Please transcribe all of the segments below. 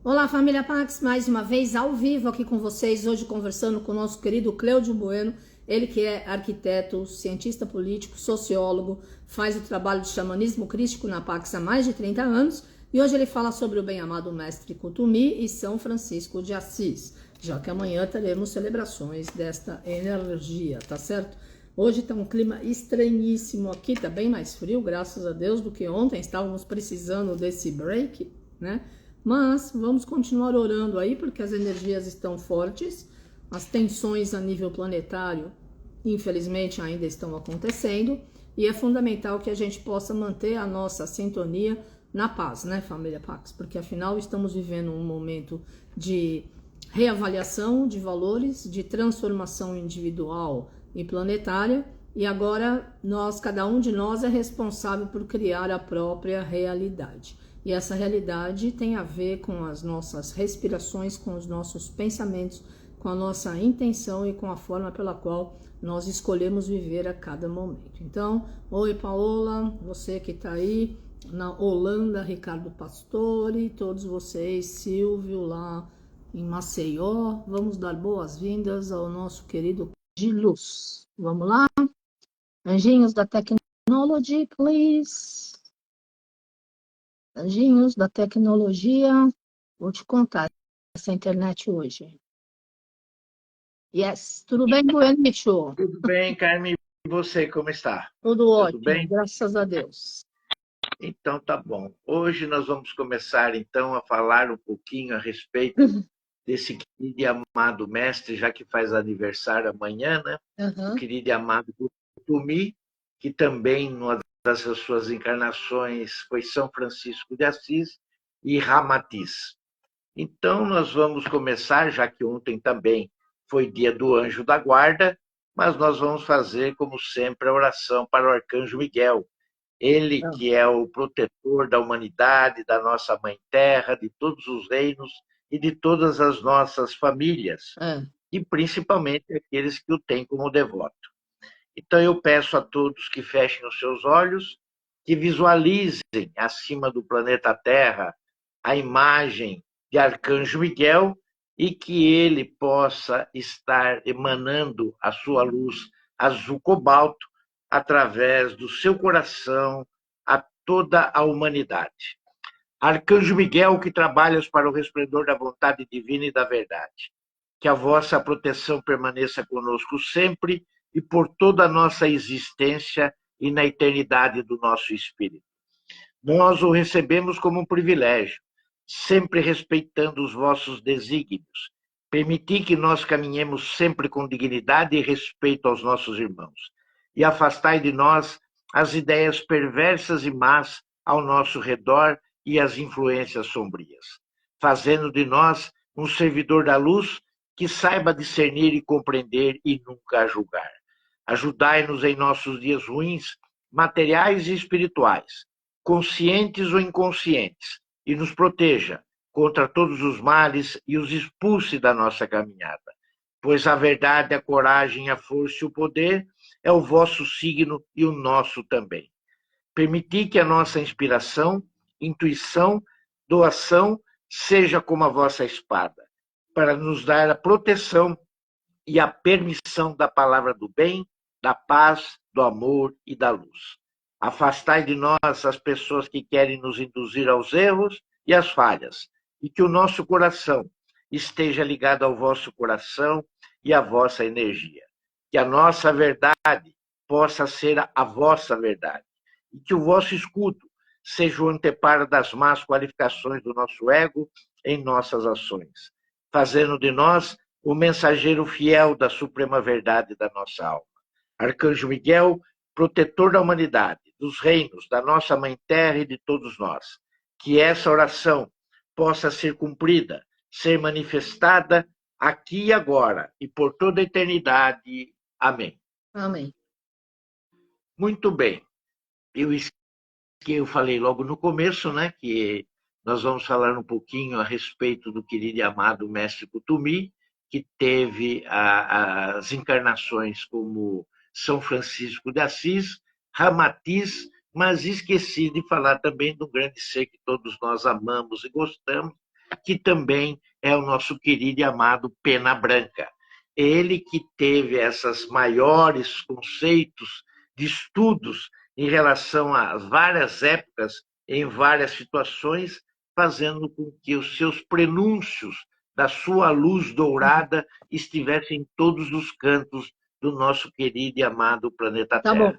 Olá, família Pax, mais uma vez ao vivo aqui com vocês, hoje conversando com o nosso querido Cleudio Bueno, ele que é arquiteto, cientista político, sociólogo, faz o trabalho de xamanismo crístico na Pax há mais de 30 anos e hoje ele fala sobre o bem-amado mestre Kutumi e São Francisco de Assis, já que amanhã teremos celebrações desta energia, tá certo? Hoje tá um clima estranhíssimo aqui, tá bem mais frio, graças a Deus, do que ontem, estávamos precisando desse break, né? Mas vamos continuar orando aí, porque as energias estão fortes, as tensões a nível planetário, infelizmente, ainda estão acontecendo, e é fundamental que a gente possa manter a nossa sintonia na paz, né, família Pax? Porque afinal estamos vivendo um momento de reavaliação de valores, de transformação individual e planetária, e agora cada um de nós é responsável por criar a própria realidade. E essa realidade tem a ver com as nossas respirações, com os nossos pensamentos, com a nossa intenção e com a forma pela qual nós escolhemos viver a cada momento. Então, oi Paola, você que está aí na Holanda, Ricardo Pastore, todos vocês, Silvio lá em Maceió, vamos dar boas-vindas ao nosso querido de luz. Vamos lá? Anjinhos da Technology, please. Anjinhos da tecnologia, vou te contar essa internet hoje. Yes, tudo bem, Buenicho? Tudo bem, Carmen? E você, como está? Tudo ótimo, bem? graças a Deus. Então, tá bom. Hoje nós vamos começar, então, a falar um pouquinho a respeito desse querido e amado mestre, já que faz aniversário amanhã, né? O querido e amado Kutumi, que também, numa das suas encarnações, foi São Francisco de Assis e Ramatiz. Então, nós vamos começar, já que ontem também foi dia do anjo da guarda, mas nós vamos fazer, como sempre, a oração para o arcanjo Miguel. Ele que é o protetor da humanidade, da nossa mãe terra, de todos os reinos e de todas as nossas famílias, e principalmente aqueles que o têm como devoto. Então, eu peço a todos que fechem os seus olhos, que visualizem acima do planeta Terra a imagem de Arcanjo Miguel e que ele possa estar emanando a sua luz azul cobalto através do seu coração a toda a humanidade. Arcanjo Miguel, que trabalhas para o resplendor da vontade divina e da verdade, que a vossa proteção permaneça conosco sempre e por toda a nossa existência e na eternidade do nosso espírito. Nós o recebemos como um privilégio, sempre respeitando os vossos desígnios. Permiti que nós caminhemos sempre com dignidade e respeito aos nossos irmãos. E afastai de nós as ideias perversas e más ao nosso redor e as influências sombrias, fazendo de nós um servidor da luz que saiba discernir e compreender e nunca julgar. Ajudai-nos em nossos dias ruins, materiais e espirituais, conscientes ou inconscientes, e nos proteja contra todos os males e os expulse da nossa caminhada. Pois a verdade, a coragem, a força e o poder é o vosso signo e o nosso também. Permiti que a nossa inspiração, intuição, doação seja como a vossa espada, para nos dar a proteção e a permissão da palavra do bem, da paz, do amor e da luz. Afastai de nós as pessoas que querem nos induzir aos erros e às falhas, e que o nosso coração esteja ligado ao vosso coração e à vossa energia. Que a nossa verdade possa ser a vossa verdade, e que o vosso escudo seja o anteparo das más qualificações do nosso ego em nossas ações, fazendo de nós o mensageiro fiel da suprema verdade da nossa alma. Arcanjo Miguel, protetor da humanidade, dos reinos, da nossa Mãe Terra e de todos nós. Que essa oração possa ser cumprida, ser manifestada aqui e agora e por toda a eternidade. Amém. Amém. Muito bem. Eu falei logo no começo, né, que nós vamos falar um pouquinho a respeito do querido e amado mestre Kutumi, que teve as encarnações como São Francisco de Assis, Ramatiz, mas esqueci de falar também do grande ser que todos nós amamos e gostamos, que também é o nosso querido e amado Pena Branca. Ele que teve esses maiores conceitos de estudos em relação a várias épocas, em várias situações, fazendo com que os seus prenúncios da sua luz dourada estivessem em todos os cantos do nosso querido e amado planeta Tá Terra.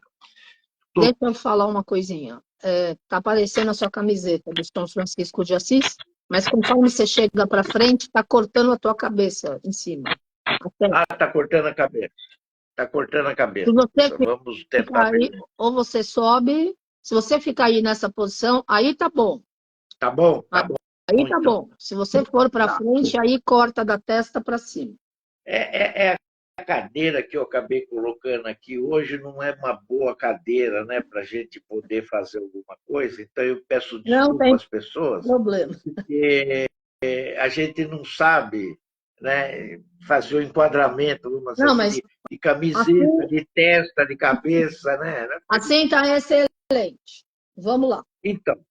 bom. Deixa eu falar uma coisinha. Tá aparecendo a sua camiseta do São Francisco de Assis, mas conforme você chega para frente, tá cortando a tua cabeça em cima. Tá cortando a cabeça. Tá cortando a cabeça. Se você Vamos tentar aí, ou você sobe, se você ficar aí nessa posição, aí tá bom. Tá bom? Tá bom. Aí tá bom. Se você for para frente, aí corta da testa para cima. É a cadeira que eu acabei colocando aqui hoje não é uma boa cadeira, né, para a gente poder fazer alguma coisa. Então eu peço desculpa às pessoas, problema. porque a gente não sabe, né, fazer o enquadramento, vamos não, assim, mas de camiseta, assim, de testa, de cabeça, né? Assim tá excelente. Vamos lá. Então,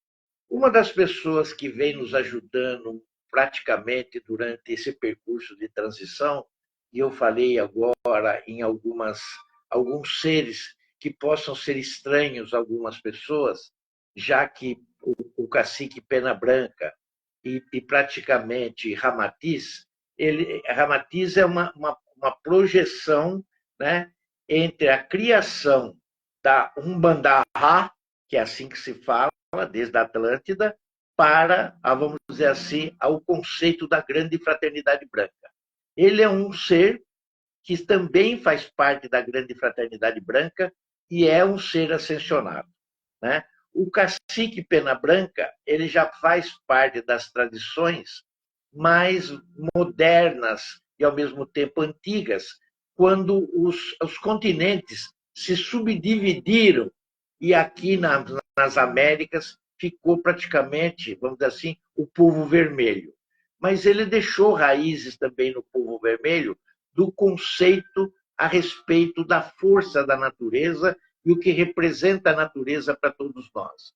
uma das pessoas que vem nos ajudando praticamente durante esse percurso de transição, e eu falei agora em alguns seres que possam ser estranhos a algumas pessoas, já que o cacique Pena Branca e praticamente Ramatiz, Ramatiz é uma projeção, né, entre a criação da Umbanda, que é assim que se fala, desde a Atlântida, para, vamos dizer assim, ao conceito da grande fraternidade branca. Ele é um ser que também faz parte da grande fraternidade branca e é um ser ascensionado, né? O cacique Pena Branca, ele já faz parte das tradições mais modernas e, ao mesmo tempo, antigas, quando os continentes se subdividiram e aqui nas Américas ficou praticamente, vamos dizer assim, o povo vermelho. Mas ele deixou raízes também no povo vermelho do conceito a respeito da força da natureza e o que representa a natureza para todos nós.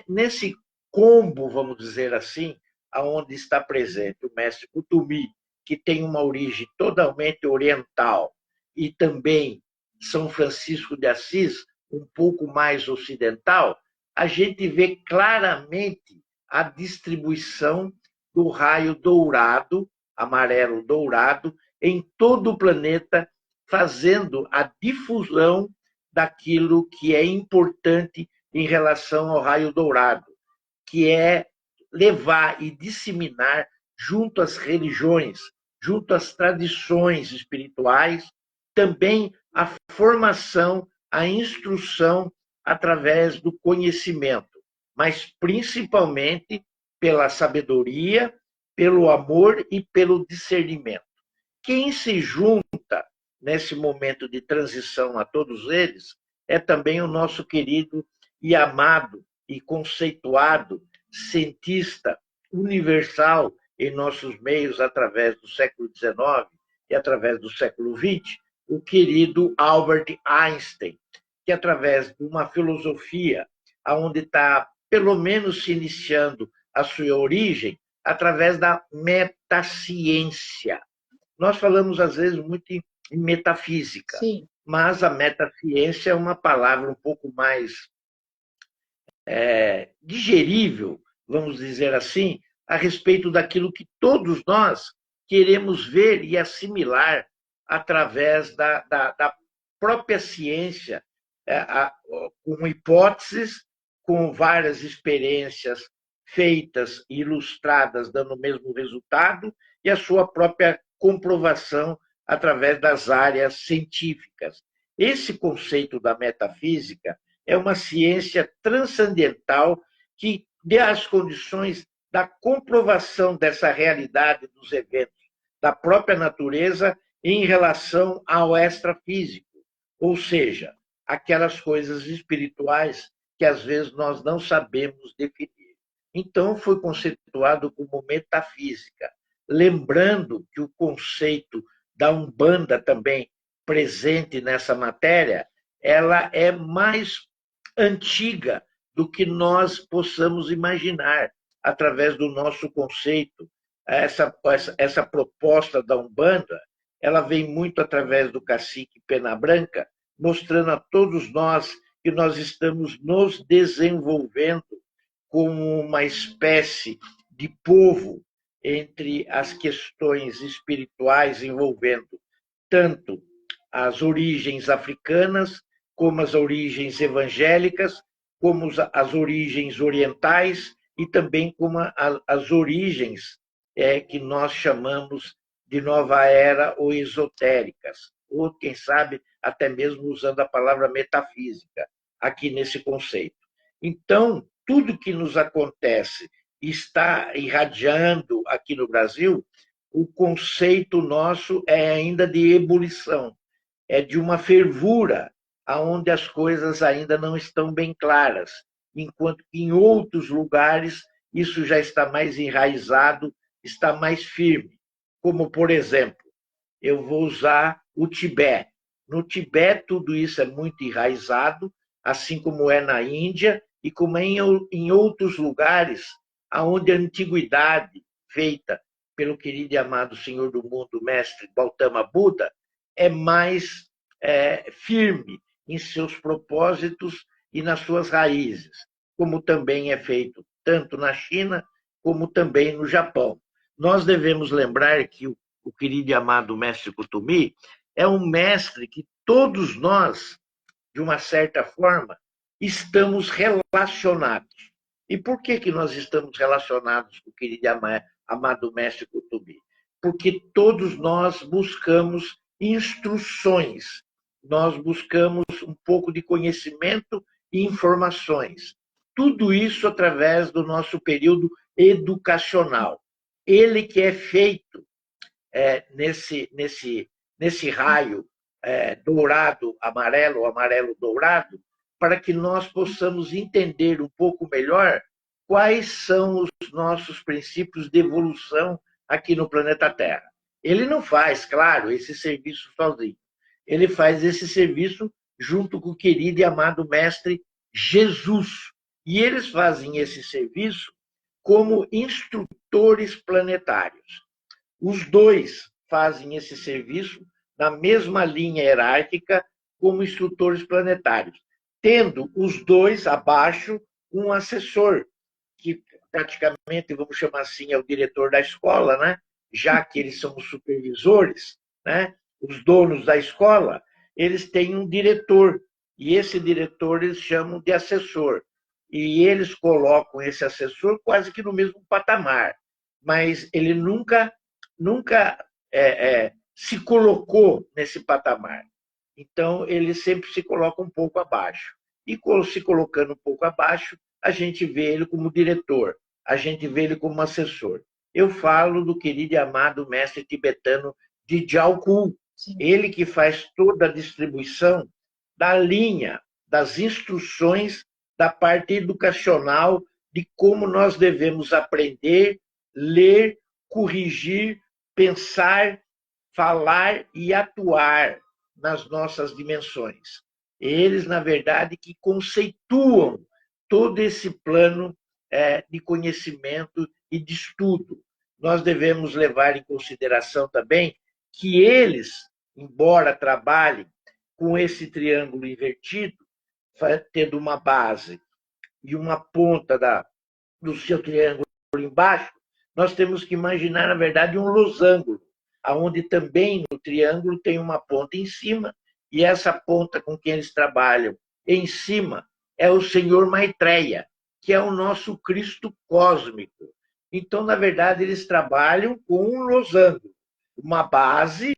Nesse combo, vamos dizer assim, aonde está presente o mestre Kutumi, que tem uma origem totalmente oriental, e também São Francisco de Assis, um pouco mais ocidental, a gente vê claramente a distribuição do raio dourado, amarelo dourado, em todo o planeta, fazendo a difusão daquilo que é importante em relação ao raio dourado, que é levar e disseminar junto às religiões, junto às tradições espirituais, também a formação, a instrução através do conhecimento, mas principalmente pela sabedoria, pelo amor e pelo discernimento. Quem se junta nesse momento de transição a todos eles é também o nosso querido e amado e conceituado cientista universal em nossos meios através do século XIX e através do século XX, o querido Albert Einstein, que através de uma filosofia onde está pelo menos se iniciando a sua origem, através da metaciência. Nós falamos às vezes muito em metafísica, Sim. mas a metaciência é uma palavra um pouco mais digerível, vamos dizer assim, a respeito daquilo que todos nós queremos ver e assimilar através da própria ciência, com hipóteses, com várias experiências feitas e ilustradas, dando o mesmo resultado, e a sua própria comprovação através das áreas científicas. Esse conceito da metafísica é uma ciência transcendental que dê as condições da comprovação dessa realidade dos eventos, da própria natureza em relação ao extrafísico, ou seja, aquelas coisas espirituais que às vezes nós não sabemos definir. Então, foi conceituado como metafísica, lembrando que o conceito da Umbanda também presente nessa matéria, ela é mais antiga do que nós possamos imaginar. através do nosso conceito. Essa proposta da Umbanda, ela vem muito através do cacique Pena Branca, mostrando a todos nós que nós estamos nos desenvolvendo como uma espécie de povo entre as questões espirituais envolvendo tanto as origens africanas, como as origens evangélicas, como as origens orientais e também como as origens que nós chamamos de nova era ou esotéricas, ou, quem sabe, até mesmo usando a palavra metafísica aqui nesse conceito. Então, tudo que nos acontece está irradiando aqui no Brasil, o conceito nosso é ainda de ebulição, é de uma fervura onde as coisas ainda não estão bem claras, enquanto que em outros lugares isso já está mais enraizado, está mais firme. Como, por exemplo, eu vou usar o Tibete. No Tibete, tudo isso é muito enraizado, assim como é na Índia e como é em outros lugares, onde a antiguidade, feita pelo querido e amado Senhor do Mundo, Mestre Gautama Buda, é mais firme em seus propósitos e nas suas raízes, como também é feito tanto na China como também no Japão. Nós devemos lembrar que o querido e amado Mestre Kutumi é um mestre que todos nós, de uma certa forma, estamos relacionados. E por que nós estamos relacionados com o querido e amado Mestre Kutumi? Porque todos nós buscamos instruções, nós buscamos um pouco de conhecimento e informações. Tudo isso através do nosso período educacional. Ele que é feito nesse raio dourado, amarelo, amarelo dourado, para que nós possamos entender um pouco melhor quais são os nossos princípios de evolução aqui no planeta Terra. Ele não faz, claro, esse serviço sozinho. Ele faz esse serviço junto com o querido e amado Mestre Jesus. E eles fazem esse serviço como instrutores planetários. Os dois fazem esse serviço na mesma linha hierárquica como instrutores planetários, tendo os dois abaixo um assessor, que praticamente, vamos chamar assim, é o diretor da escola, né? Já que eles são os supervisores, né? Os donos da escola, eles têm um diretor, e esse diretor eles chamam de assessor. E eles colocam esse assessor quase que no mesmo patamar, mas ele nunca se colocou nesse patamar. Então, ele sempre se coloca um pouco abaixo. E se colocando um pouco abaixo, a gente vê ele como diretor, a gente vê ele como assessor. Eu falo do querido e amado mestre tibetano de Jiaokul, ele que faz toda a distribuição da linha, das instruções da parte educacional de como nós devemos aprender, ler, corrigir, pensar, falar e atuar nas nossas dimensões. Eles, na verdade, que conceituam todo esse plano de conhecimento e de estudo. Nós devemos levar em consideração também que eles, embora trabalhem com esse triângulo invertido, tendo uma base e uma ponta do seu triângulo embaixo, nós temos que imaginar, na verdade, um losango, onde também no triângulo tem uma ponta em cima, e essa ponta com quem eles trabalham em cima é o Senhor Maitreya, que é o nosso Cristo cósmico. Então, na verdade, eles trabalham com um losango, uma base,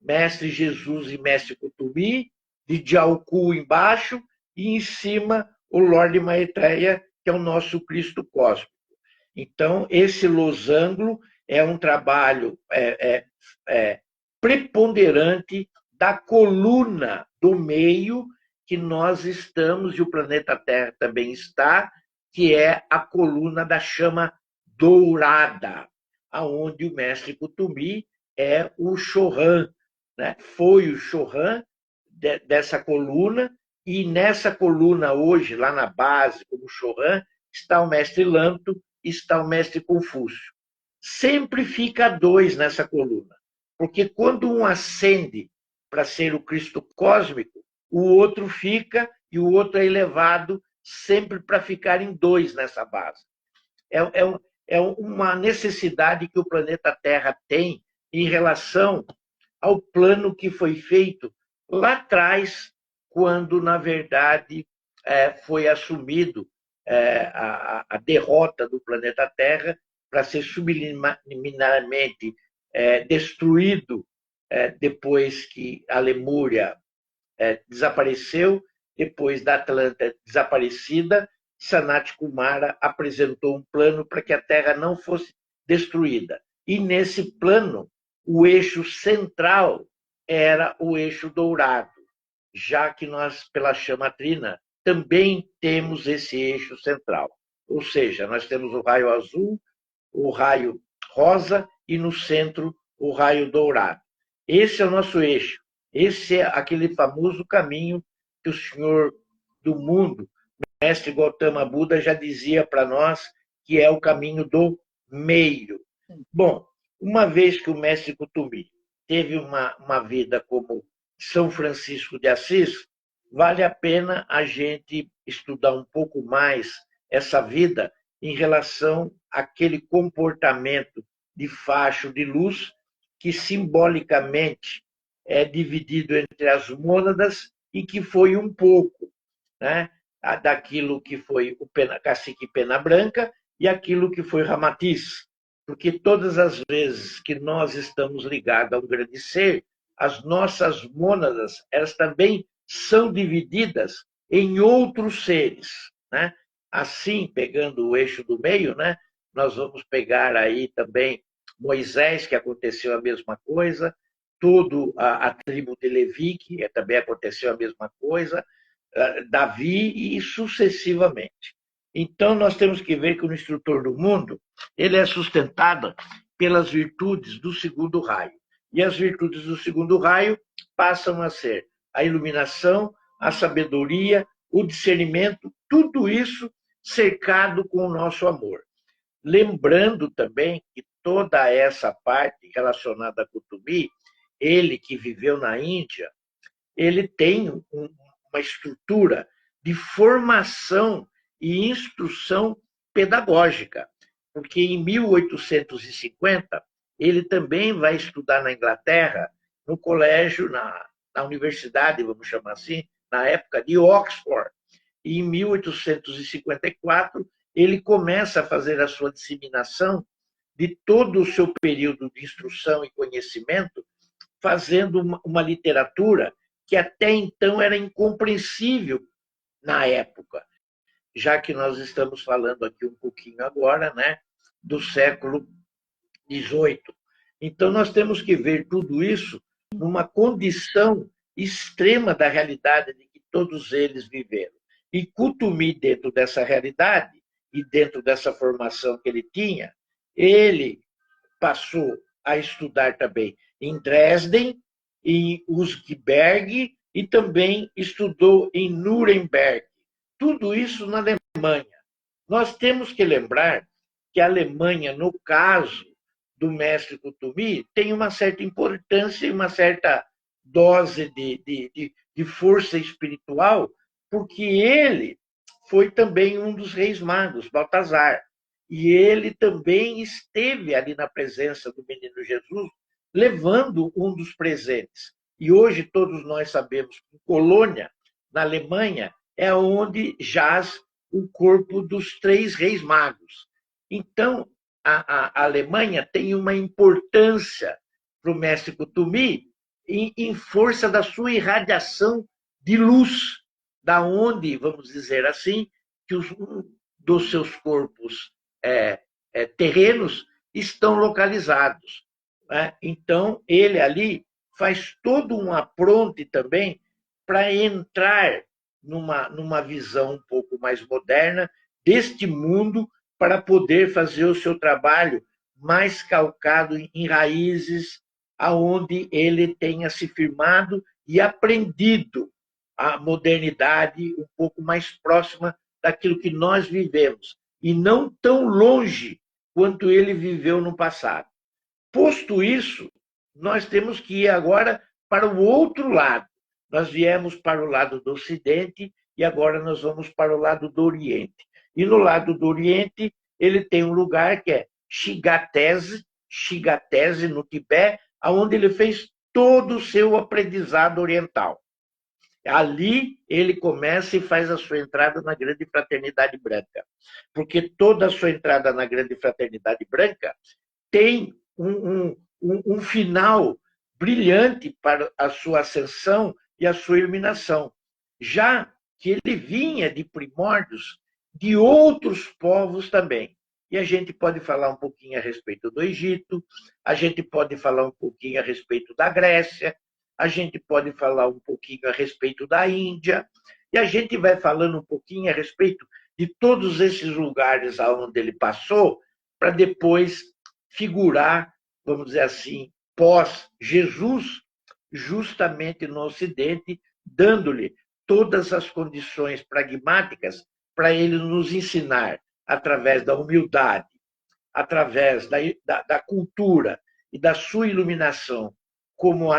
Mestre Jesus e Mestre Kutumi, de Jiaokul embaixo, e em cima o Lorde Maitreya, que é o nosso Cristo cósmico. Então, esse losango é um trabalho preponderante da coluna do meio que nós estamos, e o planeta Terra também está, que é a coluna da chama dourada, aonde o mestre Kutumi é o Chohan, né? Foi o Chohan dessa coluna, e nessa coluna hoje, lá na base, como Chohan, está o mestre Lanto, está o mestre Confúcio. Sempre fica dois nessa coluna, porque quando um ascende para ser o Cristo cósmico, o outro fica e o outro é elevado sempre para ficar em dois nessa base. É uma necessidade que o planeta Terra tem em relação ao plano que foi feito lá atrás, quando, na verdade, foi assumido a derrota do planeta Terra para ser subliminarmente destruído depois que a Lemúria desapareceu, depois da Atlântida desaparecida, Sanat Kumara apresentou um plano para que a Terra não fosse destruída. E nesse plano, o eixo central era o eixo dourado, já que nós, pela chama trina, também temos esse eixo central. Ou seja, nós temos o raio azul, o raio rosa e no centro o raio dourado. Esse é o nosso eixo. Esse é aquele famoso caminho que o Senhor do mundo, Mestre Gautama Buda, já dizia para nós que é o caminho do meio. Bom, uma vez que o Mestre Kutumi teve uma vida como São Francisco de Assis, vale a pena a gente estudar um pouco mais essa vida em relação àquele comportamento de facho de luz que simbolicamente é dividido entre as mônadas e que foi um pouco, né, daquilo que foi o cacique Pena Branca e aquilo que foi Ramatiz. Porque todas as vezes que nós estamos ligados a um grande ser, as nossas mônadas, elas também são divididas em outros seres, né? Assim, pegando o eixo do meio, né, nós vamos pegar aí também Moisés, que aconteceu a mesma coisa, toda a tribo de Levi, que também aconteceu a mesma coisa, Davi e sucessivamente. Então, nós temos que ver que o instrutor do mundo ele é sustentado pelas virtudes do segundo raio. E as virtudes do segundo raio passam a ser a iluminação, a sabedoria, o discernimento, tudo isso cercado com o nosso amor. Lembrando também que toda essa parte relacionada a Kutumi, ele que viveu na Índia, ele tem uma estrutura de formação e instrução pedagógica, porque em 1850 ele também vai estudar na Inglaterra, no colégio, na universidade, vamos chamar assim, na época de Oxford. E em 1854 ele começa a fazer a sua disseminação de todo o seu período de instrução e conhecimento, fazendo uma literatura que até então era incompreensível na época, já que nós estamos falando aqui um pouquinho agora, né, do século XVIII. Então, nós temos que ver tudo isso numa condição extrema da realidade de que todos eles viveram. E Kutumi, dentro dessa realidade e dentro dessa formação que ele tinha, ele passou a estudar também em Dresden, em Uzgberg e também estudou em Nuremberg. Tudo isso na Alemanha. Nós temos que lembrar que a Alemanha, no caso do mestre Kutumi, tem uma certa importância e uma certa dose de força espiritual, porque ele foi também um dos reis magos, Baltazar. E ele também esteve ali na presença do menino Jesus, levando um dos presentes. E hoje todos nós sabemos que Colônia, na Alemanha, é onde jaz o corpo dos 3 reis magos. Então, a Alemanha tem uma importância para o mestre Kutumi em força da sua irradiação de luz, da onde, vamos dizer assim, que dos seus corpos terrenos estão localizados, né? Então, ele ali faz todo um apronte também para entrar numa visão um pouco mais moderna deste mundo, para poder fazer o seu trabalho mais calcado em raízes aonde ele tenha se firmado e aprendido a modernidade um pouco mais próxima daquilo que nós vivemos. e não tão longe quanto ele viveu no passado. Posto isso, nós temos que ir agora para o outro lado. Nós viemos para o lado do Ocidente e agora nós vamos para o lado do Oriente. E no lado do Oriente, ele tem um lugar que é Shigatese, no Tibete, onde ele fez todo o seu aprendizado oriental. Ali ele começa e faz a sua entrada na Grande Fraternidade Branca. Porque toda a sua entrada na Grande Fraternidade Branca tem um final brilhante para a sua ascensão e a sua iluminação. Já que ele vinha de primórdios de outros povos também. E a gente pode falar um pouquinho a respeito do Egito, a gente pode falar um pouquinho a respeito da Grécia, a gente pode falar um pouquinho a respeito da Índia, e a gente vai falando um pouquinho a respeito de todos esses lugares aonde ele passou, para depois figurar, vamos dizer assim, pós-Jesus, justamente no Ocidente, dando-lhe todas as condições pragmáticas para ele nos ensinar, através da humildade, através da cultura e da sua iluminação, como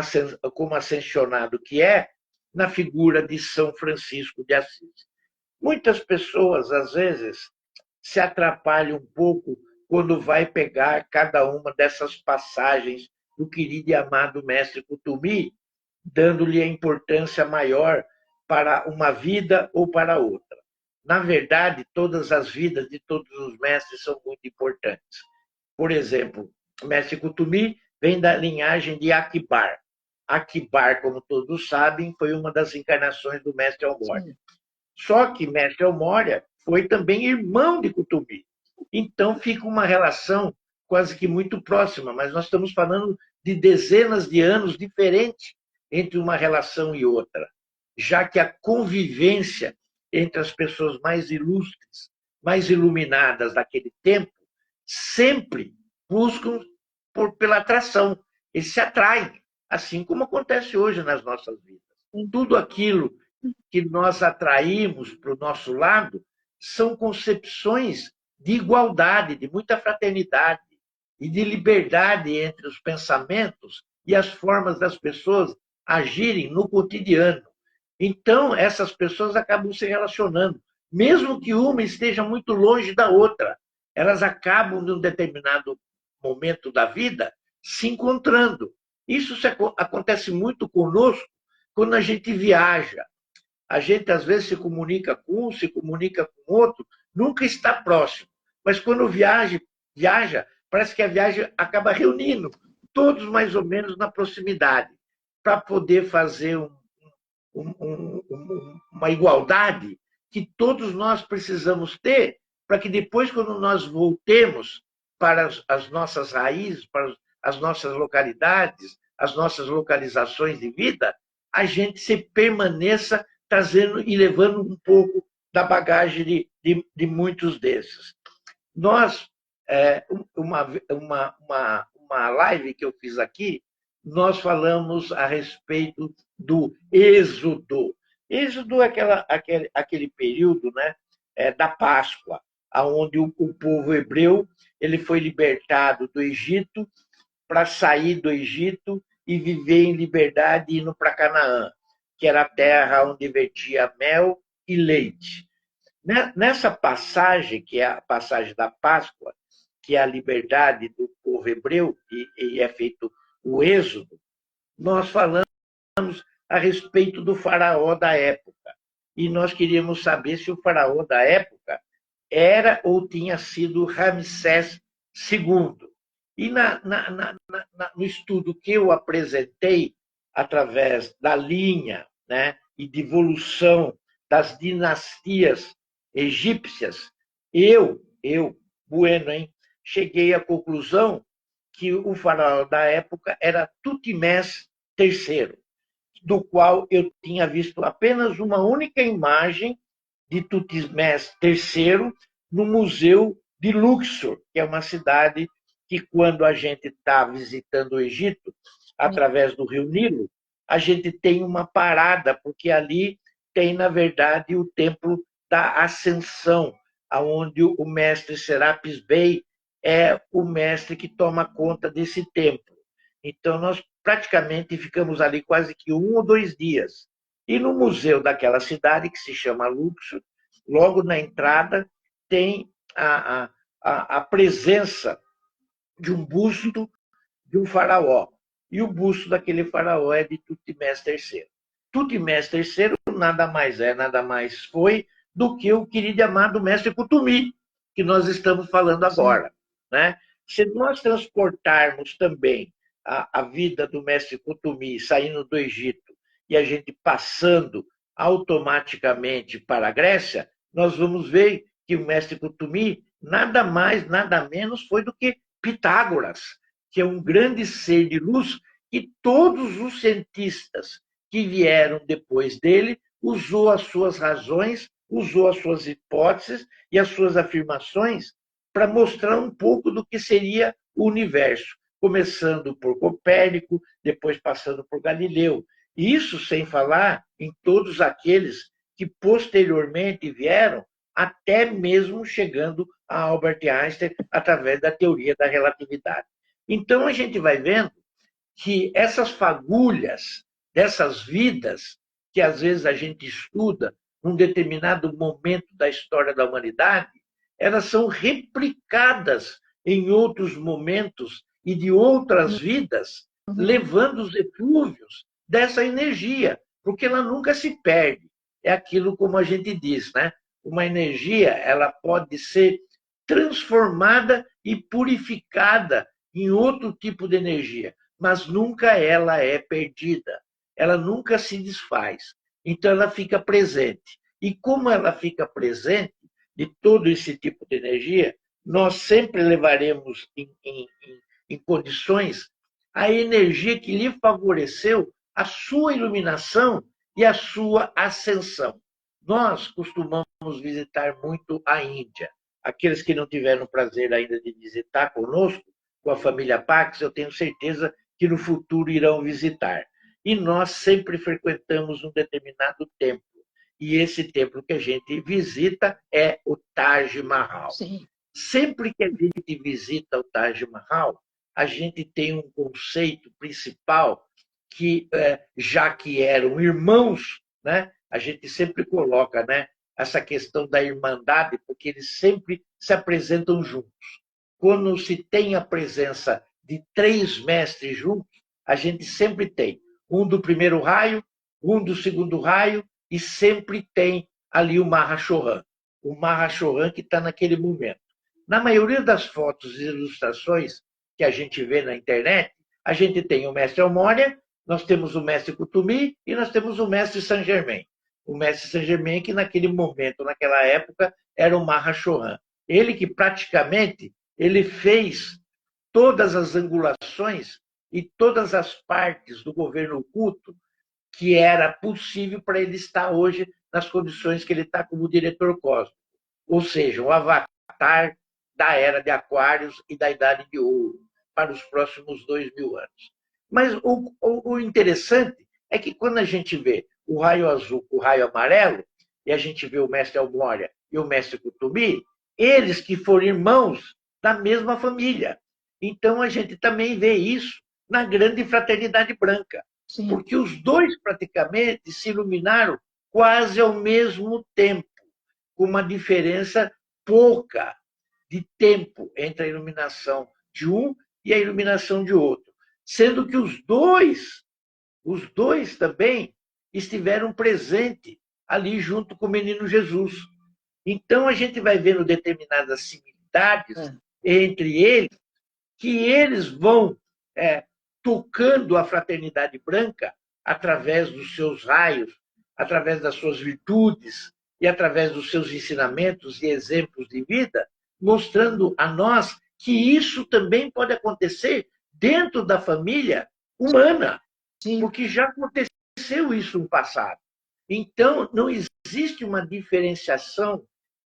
ascensionado que é, na figura de São Francisco de Assis. Muitas pessoas, às vezes, se atrapalham um pouco quando vai pegar cada uma dessas passagens do querido e amado mestre Kutumi, dando-lhe a importância maior para uma vida ou para outra. Na verdade, todas as vidas de todos os mestres são muito importantes. Por exemplo, o mestre Kutumi vem da linhagem de Akibar. Akibar, como todos sabem, foi uma das encarnações do mestre Almória. Só que mestre Almória foi também irmão de Kutumi. Então fica uma relação quase que muito próxima, mas nós estamos falando de dezenas de anos diferentes entre uma relação e outra, já que a convivência entre as pessoas mais ilustres, mais iluminadas daquele tempo, sempre buscam pela atração. Eles se atraem, assim como acontece hoje nas nossas vidas. Tudo aquilo que nós atraímos para o nosso lado são concepções de igualdade, de muita fraternidade e de liberdade entre os pensamentos e as formas das pessoas agirem no cotidiano. Então, essas pessoas acabam se relacionando, mesmo que uma esteja muito longe da outra. Elas acabam, num determinado momento da vida, se encontrando. Isso acontece muito conosco quando a gente viaja. A gente, às vezes, se comunica com um, se comunica com outro, nunca está próximo. Mas quando viaja, parece que a viagem acaba reunindo todos mais ou menos na proximidade, para poder fazer uma igualdade que todos nós precisamos ter, para que depois, quando nós voltemos para as nossas raízes, para as nossas localidades, as nossas localizações de vida, a gente se permaneça trazendo e levando um pouco da bagagem de muitos desses. Nós, uma live que eu fiz aqui, nós falamos a respeito do êxodo. Êxodo é aquele período, né, da Páscoa, onde o povo hebreu ele foi libertado do Egito para sair do Egito e viver em liberdade indo para Canaã, que era a terra onde vertia mel e leite. Nessa passagem, que é a passagem da Páscoa, que é a liberdade do povo hebreu, e é feito o êxodo, nós falamos a respeito do faraó da época. E nós queríamos saber se o faraó da época era ou tinha sido Ramsés II. E no estudo que eu apresentei, através da linha, né, e de evolução das dinastias egípcias, Bueno, cheguei à conclusão que o faraó da época era Tutmés III, do qual eu tinha visto apenas uma única imagem de Tutmés III no Museu de Luxor, que é uma cidade que, quando a gente está visitando o Egito, através do Rio Nilo, a gente tem uma parada, porque ali tem, na verdade, o Templo da Ascensão, onde o mestre Serapis Bey é o mestre que toma conta desse templo. Então, nós praticamente ficamos ali quase que 1 ou 2 dias. E no museu daquela cidade, que se chama Luxor, logo na entrada, tem a presença de um busto de um faraó. E o busto daquele faraó é de Tutmés III. Tutmés III nada mais é, nada mais foi do que o querido e amado mestre Kutumi, que nós estamos falando agora. Né? Se nós transportarmos também a vida do mestre Kutumi saindo do Egito e a gente passando automaticamente para a Grécia, nós vamos ver que o mestre Kutumi nada mais, nada menos foi do que Pitágoras, que é um grande ser de luz que todos os cientistas que vieram depois dele usou as suas razões, usou as suas hipóteses e as suas afirmações para mostrar um pouco do que seria o universo, começando por Copérnico, depois passando por Galileu. Isso sem falar em todos aqueles que posteriormente vieram, até mesmo chegando a Albert Einstein através da teoria da relatividade. Então, a gente vai vendo que essas fagulhas dessas vidas, que às vezes a gente estuda num determinado momento da história da humanidade, elas são replicadas em outros momentos e de outras vidas, levando os eflúvios dessa energia, porque ela nunca se perde. É aquilo como a gente diz, né? Uma energia, ela pode ser transformada e purificada em outro tipo de energia, mas nunca ela é perdida. Ela nunca se desfaz. Então, ela fica presente. E como ela fica presente, de todo esse tipo de energia, nós sempre levaremos em condições a energia que lhe favoreceu a sua iluminação e a sua ascensão. Nós costumamos visitar muito a Índia. Aqueles que não tiveram o prazer ainda de visitar conosco, com a família Pax, eu tenho certeza que no futuro irão visitar. E nós sempre frequentamos um determinado templo. E esse templo que a gente visita é o Taj Mahal. Sim. Sempre que a gente visita o Taj Mahal, a gente tem um conceito principal que, já que eram irmãos, né, a gente sempre coloca, né, essa questão da irmandade, porque eles sempre se apresentam juntos. Quando se tem a presença de 3 mestres juntos, a gente sempre tem um do primeiro raio, um do segundo raio, e sempre tem ali o Mahashohan que está naquele momento. Na maioria das fotos e ilustrações que a gente vê na internet, a gente tem o mestre Almória, nós temos o mestre Kutumi e nós temos o mestre Saint Germain. O mestre Saint Germain que naquele momento, naquela época, era o Mahashohan. Ele que praticamente ele fez todas as angulações e todas as partes do governo oculto que era possível para ele estar hoje nas condições que ele está como diretor cósmico. Ou seja, o avatar da era de Aquários e da Idade de Ouro para os próximos 2000 anos. Mas o interessante é que quando a gente vê o raio azul com o raio amarelo, e a gente vê o mestre Almória e o mestre Kutumi, eles que foram irmãos da mesma família. Então, a gente também vê isso na grande fraternidade branca. Sim. Porque os dois praticamente se iluminaram quase ao mesmo tempo, com uma diferença pouca de tempo entre a iluminação de um e a iluminação de outro, sendo que os dois também estiveram presentes ali junto com o menino Jesus. Então a gente vai vendo determinadas similaridades entre eles, que eles vão tocando a fraternidade branca através dos seus raios, através das suas virtudes e através dos seus ensinamentos e exemplos de vida, mostrando a nós que isso também pode acontecer dentro da família humana, Sim. porque já aconteceu isso no passado. Então, não existe uma diferenciação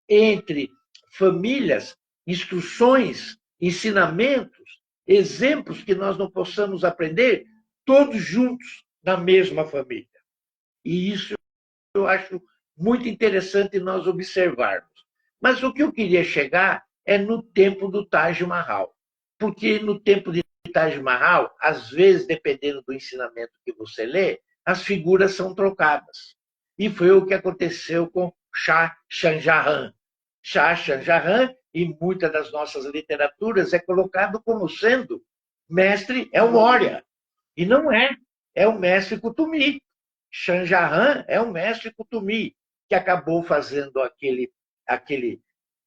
entre famílias, instruções, ensinamentos, exemplos que nós não possamos aprender todos juntos na mesma família. E isso eu acho muito interessante nós observarmos. Mas o que eu queria chegar é no tempo do Taj Mahal. Porque no tempo de Taj Mahal, às vezes, dependendo do ensinamento que você lê, as figuras são trocadas. E foi o que aconteceu com Shah Jahan. Shah Jahan, em muitas das nossas literaturas, é colocado como sendo mestre El Moria. E não é. É o mestre Kutumi. Shah Jahan é o mestre Kutumi, que acabou fazendo aquele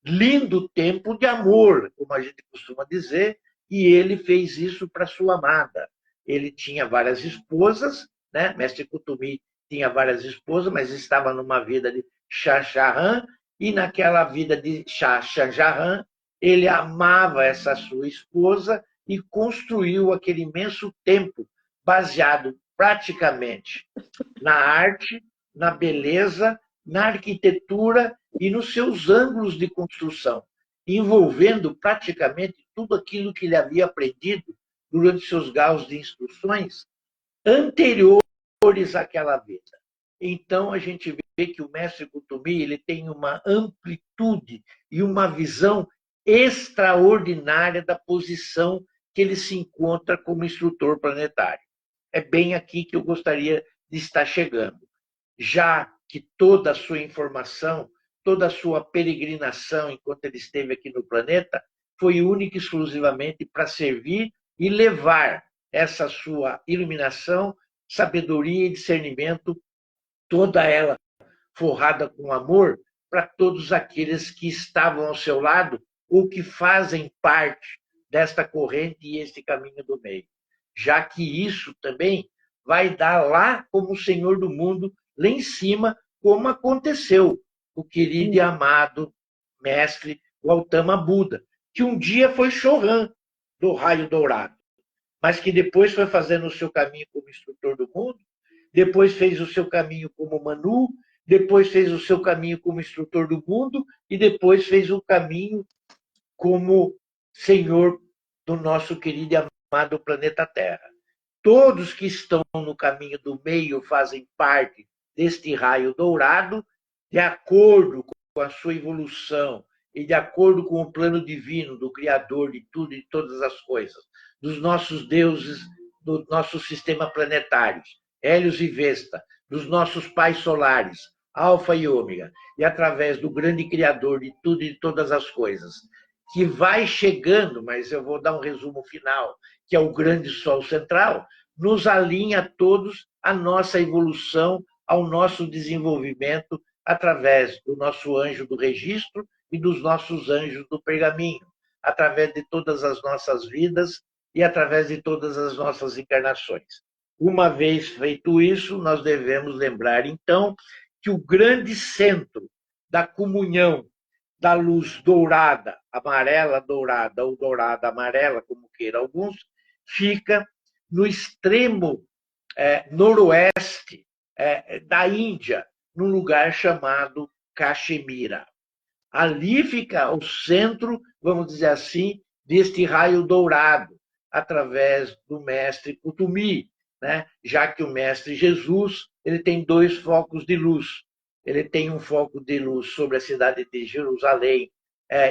lindo tempo de amor, como a gente costuma dizer, e ele fez isso para sua amada. Ele tinha várias esposas, né? Mestre Kutumi tinha várias esposas, mas estava numa vida de Shah Jahan, e naquela vida de Shah Jahan, ele amava essa sua esposa e construiu aquele imenso templo baseado praticamente na arte, na beleza, na arquitetura e nos seus ângulos de construção, envolvendo praticamente tudo aquilo que ele havia aprendido durante seus graus de instruções anteriores àquela vida. Então, a gente vê que o mestre Kutumi ele tem uma amplitude e uma visão extraordinária da posição que ele se encontra como instrutor planetário. É bem aqui que eu gostaria de estar chegando, já que toda a sua informação, toda a sua peregrinação enquanto ele esteve aqui no planeta foi única e exclusivamente para servir e levar essa sua iluminação, sabedoria e discernimento, toda ela forrada com amor, para todos aqueles que estavam ao seu lado ou que fazem parte desta corrente e este caminho do meio. Já que isso também vai dar lá como o Senhor do mundo, lá em cima, como aconteceu o querido e amado mestre Gautama Buda, que um dia foi Chohan do raio dourado, mas que depois foi fazendo o seu caminho como instrutor do mundo, depois fez o seu caminho como Manu, depois fez o seu caminho como instrutor do mundo e depois fez o caminho como Senhor do nosso querido e amado planeta Terra. Todos que estão no caminho do meio fazem parte deste raio dourado, de acordo com a sua evolução e de acordo com o plano divino do Criador de tudo e de todas as coisas, dos nossos deuses, do nosso sistema planetário, Hélios e Vesta, dos nossos pais solares, Alfa e Ômega, e através do grande Criador de tudo e de todas as coisas, que vai chegando, mas eu vou dar um resumo final, que é o grande Sol central, nos alinha a todos a nossa evolução, ao nosso desenvolvimento, através do nosso anjo do registro e dos nossos anjos do pergaminho, através de todas as nossas vidas e através de todas as nossas encarnações. Uma vez feito isso, nós devemos lembrar, então, que o grande centro da comunhão da luz dourada, amarela dourada ou dourada amarela, como queira alguns, fica no extremo noroeste da Índia, num lugar chamado Caxemira. Ali fica o centro, vamos dizer assim, deste raio dourado, através do mestre Kutumi, né? Já que o mestre Jesus ele tem dois focos de luz. Ele tem um foco de luz sobre a cidade de Jerusalém,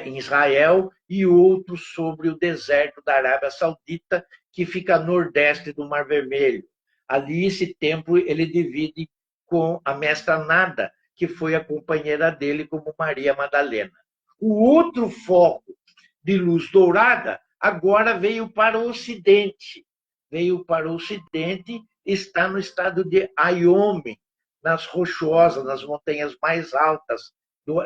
em Israel, e outro sobre o deserto da Arábia Saudita, que fica a nordeste do Mar Vermelho. Ali, esse templo, ele divide com a mestra Nada, que foi a companheira dele como Maria Madalena. O outro foco de luz dourada agora veio para o Ocidente. Veio para o Ocidente, está no estado de Wyoming, nas rochosas, nas montanhas mais altas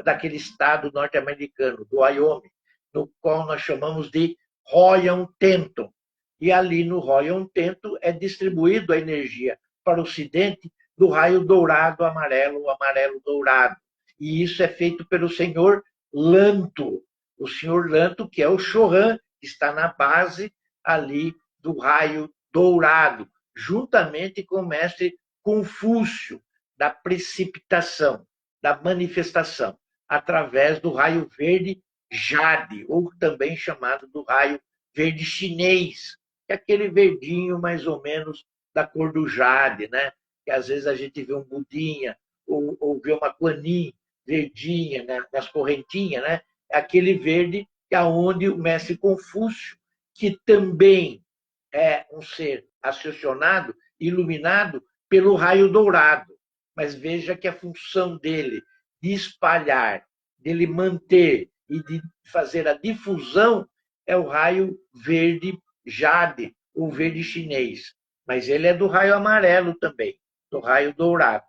daquele estado norte-americano, do Wyoming, no qual nós chamamos de Royan Tenton. E ali no Royan Tenton é distribuído a energia para o Ocidente do raio dourado, amarelo, amarelo dourado. E isso é feito pelo senhor Lanto. O senhor Lanto, que é o Chohan, que está na base ali do raio dourado, juntamente com o mestre Confúcio, da precipitação, da manifestação, através do raio verde jade, ou também chamado do raio verde chinês, que é aquele verdinho mais ou menos da cor do jade, né? Que às vezes a gente vê um budinha ou vê uma guanin verdinha, né, nas correntinhas, né? É aquele verde que é onde o mestre Confúcio, que também é um ser associado, iluminado pelo raio dourado. Mas veja que a função dele de espalhar, dele manter e de fazer a difusão é o raio verde jade, o verde chinês. Mas ele é do raio amarelo também, do raio dourado.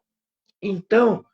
Então,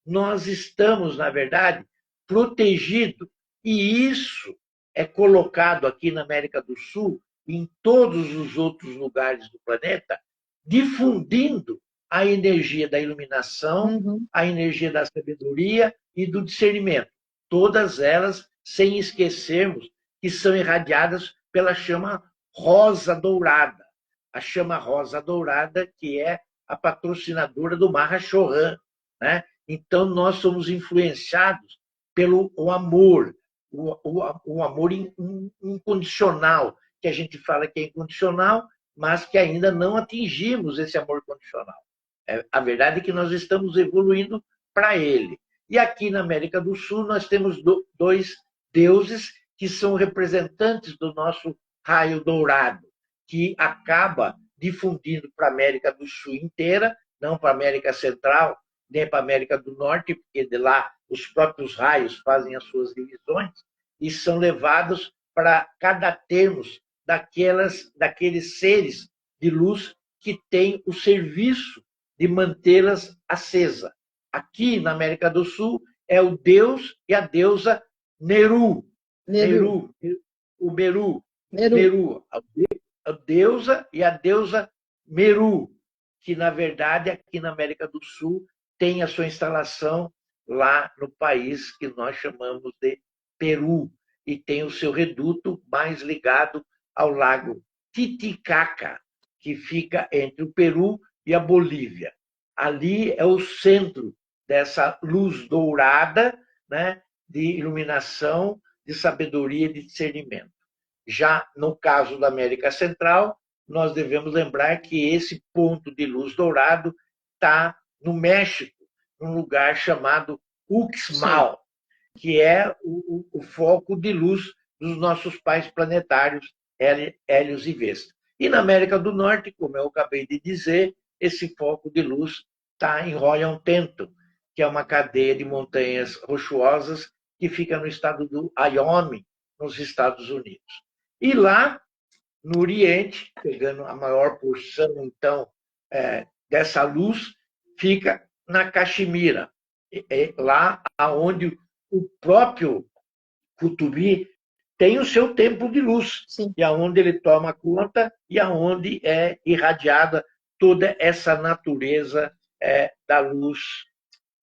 nós estamos, na verdade, protegidos, e isso é colocado aqui na América do Sul, em todos os outros lugares do planeta, difundindo a energia da iluminação, a energia da sabedoria e do discernimento. Todas elas, sem esquecermos que são irradiadas pela chama rosa dourada. A chama rosa dourada, que é a patrocinadora do Mahashohan, né? Então, nós somos influenciados pelo amor, o amor incondicional, que a gente fala que é incondicional, mas que ainda não atingimos esse amor condicional. A verdade é que nós estamos evoluindo para ele. E aqui na América do Sul, nós temos dois deuses que são representantes do nosso raio dourado, que acaba difundindo para a América do Sul inteira, não para a América Central, nem para a América do Norte, porque de lá os próprios raios fazem as suas divisões e são levados para cada termos daqueles seres de luz que têm o serviço de mantê-las acesa. Aqui na América do Sul é o deus e a deusa Neru. O Meru. A deusa e a deusa Meru, que na verdade aqui na América do Sul tem a sua instalação lá no país que nós chamamos de Peru, e tem o seu reduto mais ligado ao lago Titicaca, que fica entre o Peru e a Bolívia. Ali é o centro dessa luz dourada, né, de iluminação, de sabedoria e de discernimento. Já no caso da América Central, nós devemos lembrar que esse ponto de luz dourado está no México, num lugar chamado Uxmal, que é o foco de luz dos nossos pais planetários, Hélios e Vesta. E na América do Norte, como eu acabei de dizer, esse foco de luz está em Royan Tenton, que é uma cadeia de montanhas rochosas que fica no estado do Wyoming, nos Estados Unidos. E lá, no Oriente, pegando a maior porção, então, dessa luz, fica na Caxemira, lá onde o próprio Kutubi tem o seu templo de luz, Sim. e aonde ele toma conta e aonde é irradiada toda essa natureza da luz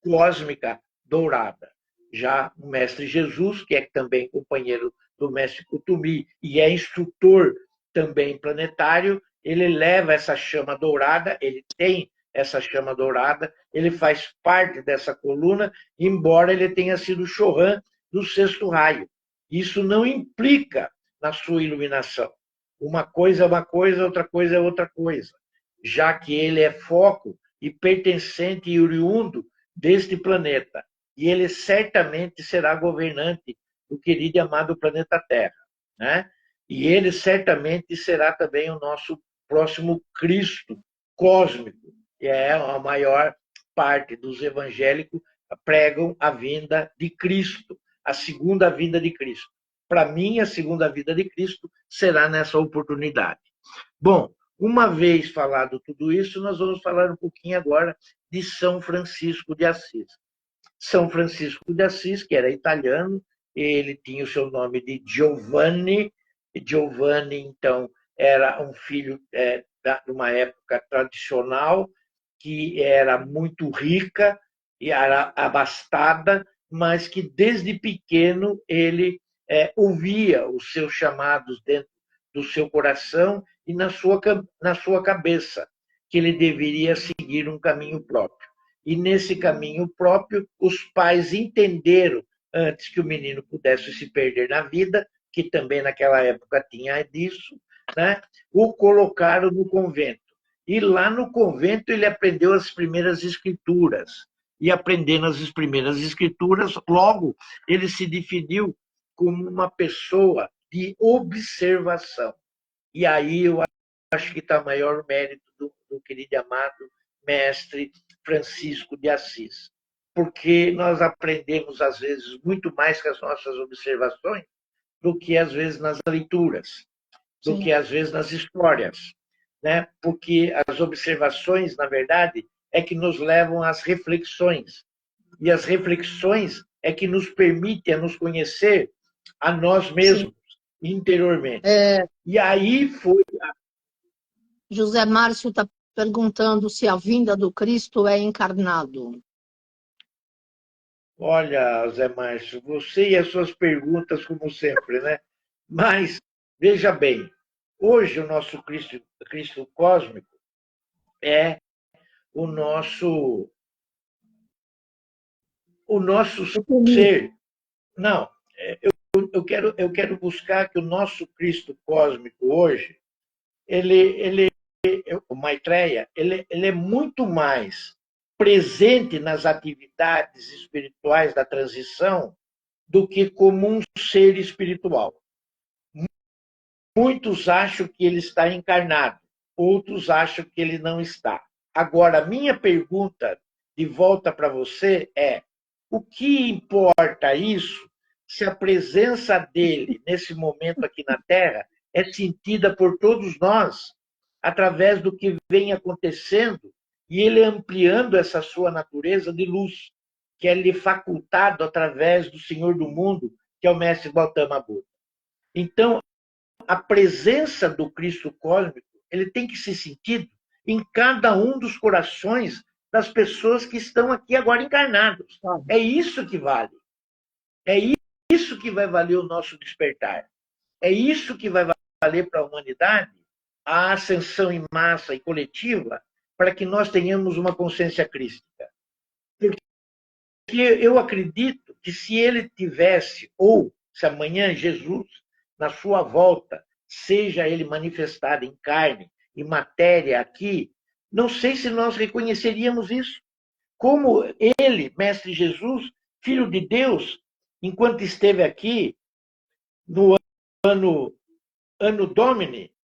cósmica dourada. Já o mestre Jesus, que é também companheiro do mestre Kutubi e é instrutor também planetário, ele leva essa chama dourada, ele tem essa chama dourada, ele faz parte dessa coluna, embora ele tenha sido Chohan do sexto raio. Isso não implica na sua iluminação. Uma coisa é uma coisa, outra coisa é outra coisa, já que ele é foco e pertencente e oriundo deste planeta. E ele certamente será governante do querido e amado planeta Terra, né? E ele certamente será também o nosso próximo Cristo cósmico, que é a maior parte dos evangélicos pregam a vinda de Cristo, a segunda vinda de Cristo. Para mim, a segunda vinda de Cristo será nessa oportunidade. Bom, uma vez falado tudo isso, nós vamos falar um pouquinho agora de São Francisco de Assis. São Francisco de Assis, que era italiano, ele tinha o seu nome de Giovanni. Giovanni, então, era um filho de uma época tradicional, que era muito rica e era abastada, mas que desde pequeno ele ouvia os seus chamados dentro do seu coração e na sua cabeça, que ele deveria seguir um caminho próprio. E nesse caminho próprio, os pais entenderam, antes que o menino pudesse se perder na vida, que também naquela época tinha disso, né? O colocaram no convento. E lá no convento ele aprendeu as primeiras escrituras. e aprendendo as primeiras escrituras, logo ele se definiu como uma pessoa de observação. E aí eu acho que está o maior mérito do querido e amado mestre Francisco de Assis. Porque nós aprendemos, às vezes, muito mais com as nossas observações do que, às vezes, nas leituras, do que, às vezes, nas histórias. Né? Porque as observações, na verdade, é que nos levam às reflexões. E as reflexões é que nos permitem nos conhecer a nós mesmos, interiormente. E aí foi... José Márcio está perguntando se a vinda do Cristo é encarnado. Olha, Zé Márcio, você e as suas perguntas, como sempre, né? Mas, veja bem, hoje o nosso Cristo cósmico é o nosso ser. Não, eu quero buscar que o nosso Cristo cósmico hoje, o Maitreya, ele é muito mais presente nas atividades espirituais da transição do que como um ser espiritual. Muitos acham que ele está encarnado, outros acham que ele não está. Agora, a minha pergunta de volta para você é: o que importa isso se a presença dele nesse momento aqui na Terra é sentida por todos nós através do que vem acontecendo e ele ampliando essa sua natureza de luz, que é lhe facultado através do Senhor do Mundo, que é o Mestre Gautama Buda. Então, a presença do Cristo cósmico, ele tem que ser sentido em cada um dos corações das pessoas que estão aqui agora encarnados. É isso que vale. É isso que vai valer o nosso despertar. É isso que vai valer para a humanidade a ascensão em massa e coletiva para que nós tenhamos uma consciência crística. Porque eu acredito que se ele tivesse, ou se amanhã Jesus, na sua volta, seja ele manifestado em carne e matéria aqui, não sei se nós reconheceríamos isso. Como ele, Mestre Jesus, Filho de Deus, enquanto esteve aqui no ano Domini,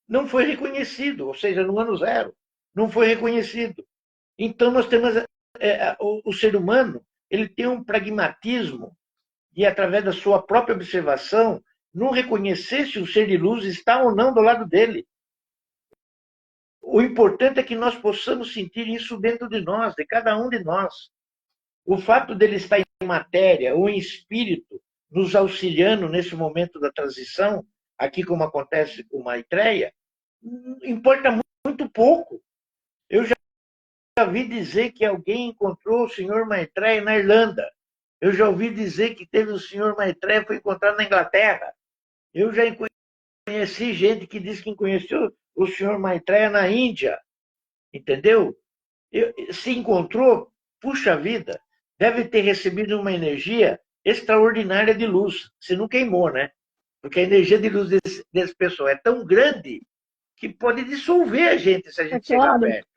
não foi reconhecido, ou seja, no ano zero, não foi reconhecido. Então, nós temos o ser humano, ele tem um pragmatismo e, através da sua própria observação, não reconhecer se o ser de luz está ou não do lado dele. O importante é que nós possamos sentir isso dentro de nós, de cada um de nós. O fato dele estar em matéria ou em espírito, nos auxiliando nesse momento da transição, aqui como acontece com Maitreya, importa muito pouco. Eu já ouvi dizer que alguém encontrou o senhor Maitreya na Irlanda. Eu já ouvi dizer que teve o senhor Maitreya foi encontrado na Inglaterra. Eu já conheci gente que disse que conheceu o senhor Maitreya na Índia. Entendeu? Se encontrou, puxa vida, deve ter recebido uma energia extraordinária de luz. Se não queimou, né? Porque a energia de luz desse pessoal é tão grande que pode dissolver a gente se a gente chegar perto.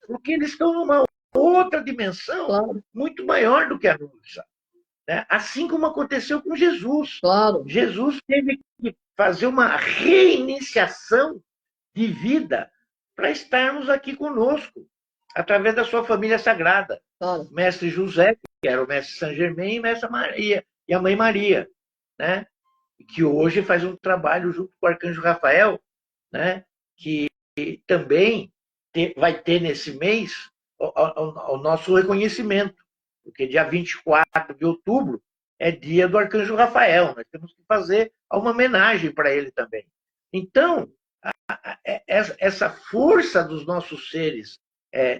Porque eles estão numa outra dimensão muito maior do que a nossa. Né? Assim como aconteceu com Jesus. Jesus teve que fazer uma reiniciação de vida para estarmos aqui conosco, através da sua família sagrada. Mestre José, que era o Mestre Saint Germain, e Mestre Maria, e a Mãe Maria, né? Que hoje faz um trabalho junto com o Arcanjo Rafael, né? Que também vai ter nesse mês o nosso reconhecimento, porque dia 24 de outubro é dia do Arcanjo Rafael, nós temos que fazer uma homenagem para ele também. Então, essa força dos nossos seres